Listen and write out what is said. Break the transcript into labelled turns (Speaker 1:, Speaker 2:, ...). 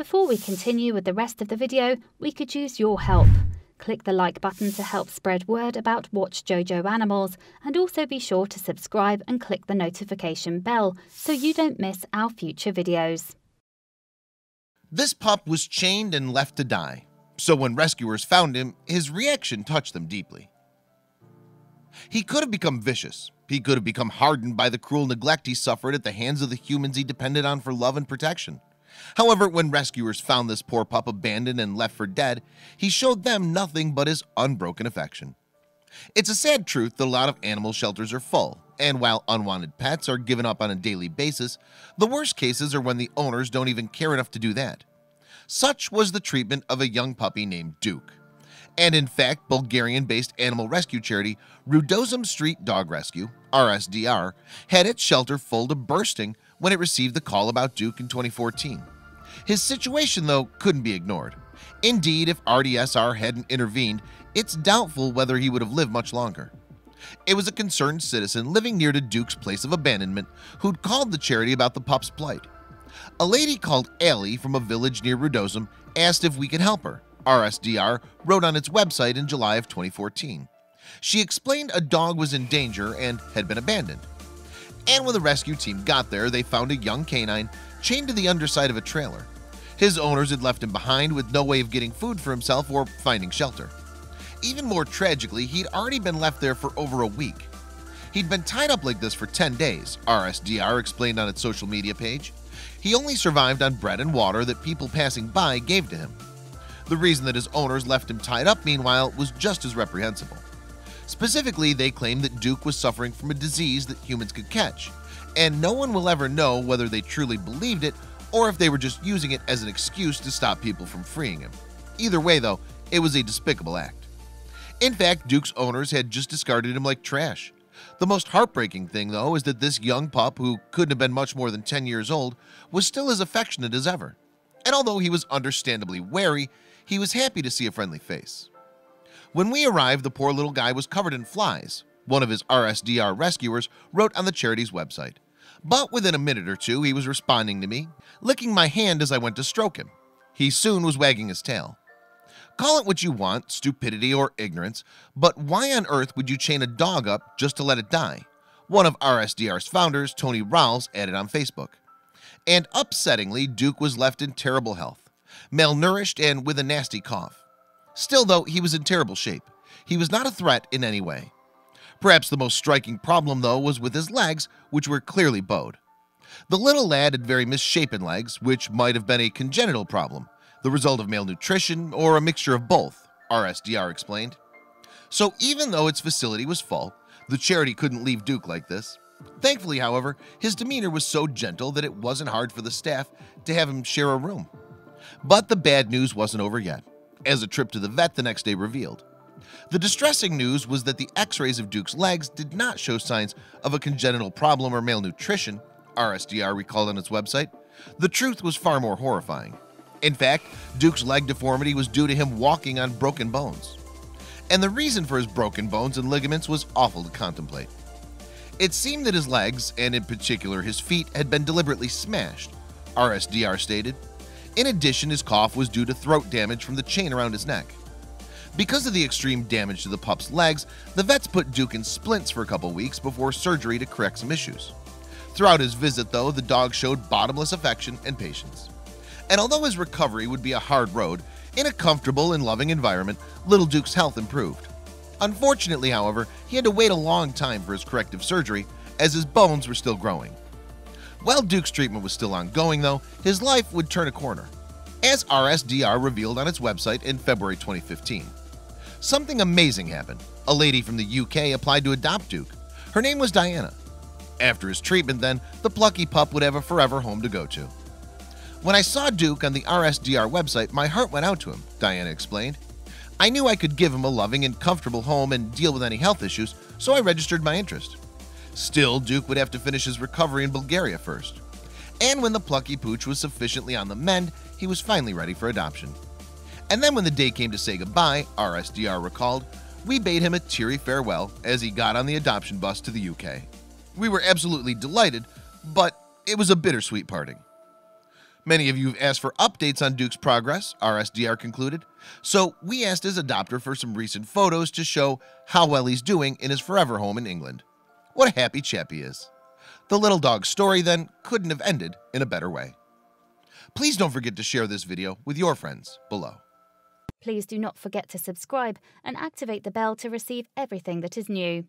Speaker 1: before we continue with the rest of the video, we could use your help. Click the like button to help spread word about Watchjojo animals, and also be sure to subscribe and click the notification bell so you don't miss our future videos.
Speaker 2: This pup was chained and left to die, so when rescuers found him, his reaction touched them deeply. He could have become vicious. He could have become hardened by the cruel neglect he suffered at the hands of the humans he depended on for love and protection. However, when rescuers found this poor pup abandoned and left for dead, he showed them nothing but his unbroken affection. It's a sad truth that a lot of animal shelters are full, and while unwanted pets are given up on a daily basis, the worst cases are when the owners don't even care enough to do that. Such was the treatment of a young puppy named Duke. And in fact, Bulgarian-based animal rescue charity Rudozem Street Dog Rescue, RSDR, had its shelter full to bursting when it received the call about Duke in 2014. His situation, though, couldn't be ignored. Indeed, if RDSR hadn't intervened, it's doubtful whether he would have lived much longer. It was a concerned citizen living near to Duke's place of abandonment who'd called the charity about the pup's plight. A lady called Allie from a village near Rudozem asked if we could help her, RSDR wrote on its website in July of 2014. She explained a dog was in danger and had been abandoned. And when the rescue team got there, they found a young canine chained to the underside of a trailer. His owners had left him behind with no way of getting food for himself or finding shelter. Even more tragically, he'd already been left there for over a week. He'd been tied up like this for 10 days, RSDR explained on its social media page. He only survived on bread and water that people passing by gave to him. The reason that his owners left him tied up, meanwhile, was just as reprehensible. Specifically, they claimed that Duke was suffering from a disease that humans could catch, and no one will ever know whether they truly believed it or if they were just using it as an excuse to stop people from freeing him. Either way, though, it was a despicable act. In fact, Duke's owners had just discarded him like trash. The most heartbreaking thing, though, is that this young pup, who couldn't have been much more than 10 years old, was still as affectionate as ever. And although he was understandably wary, he was happy to see a friendly face. When we arrived, the poor little guy was covered in flies, one of his RSDR rescuers wrote on the charity's website. But within a minute or two, he was responding to me, licking my hand as I went to stroke him. He soon was wagging his tail. Call it what you want, stupidity or ignorance, but why on earth would you chain a dog up just to let it die? One of RSDR's founders, Tony Rawls, added on Facebook. And upsettingly, Duke was left in terrible health, malnourished and with a nasty cough. Still, though, he was in terrible shape. He was not a threat in any way. Perhaps the most striking problem, though, was with his legs, which were clearly bowed. The little lad had very misshapen legs, which might have been a congenital problem, the result of malnutrition or a mixture of both, RSDR explained. So even though its facility was full, the charity couldn't leave Duke like this. Thankfully, however, his demeanor was so gentle that it wasn't hard for the staff to have him share a room. But the bad news wasn't over yet, as a trip to the vet the next day revealed. The distressing news was that the x-rays of Duke's legs did not show signs of a congenital problem or malnutrition, RSDR recalled on its website. The truth was far more horrifying. In fact, Duke's leg deformity was due to him walking on broken bones. And the reason for his broken bones and ligaments was awful to contemplate. It seemed that his legs, and in particular his feet, had been deliberately smashed, RSDR stated. In addition, his cough was due to throat damage from the chain around his neck. Because of the extreme damage to the pup's legs, the vets put Duke in splints for a couple weeks before surgery to correct some issues. Throughout his visit, though, the dog showed bottomless affection and patience. And although his recovery would be a hard road, in a comfortable and loving environment, little Duke's health improved. Unfortunately, however, he had to wait a long time for his corrective surgery, as his bones were still growing. While Duke's treatment was still ongoing, though, his life would turn a corner, as RSDR revealed on its website in February 2015. Something amazing happened. A lady from the UK applied to adopt Duke. Her name was Diana. After his treatment, then, the plucky pup would have a forever home to go to. When I saw Duke on the RSDR website, my heart went out to him, Diana explained. I knew I could give him a loving and comfortable home and deal with any health issues, so I registered my interest. Still, Duke would have to finish his recovery in Bulgaria first. And when the plucky pooch was sufficiently on the mend, he was finally ready for adoption. And then when the day came to say goodbye, RSDR recalled, we bade him a teary farewell as he got on the adoption bus to the UK. We were absolutely delighted, but it was a bittersweet parting. Many of you have asked for updates on Duke's progress, RSDR concluded, so we asked his adopter for some recent photos to show how well he's doing in his forever home in England. What a happy chap he is. The little dog's story then couldn't have ended in a better way. Please don't forget to share this video with your friends below.
Speaker 1: Please do not forget to subscribe and activate the bell to receive everything that is new.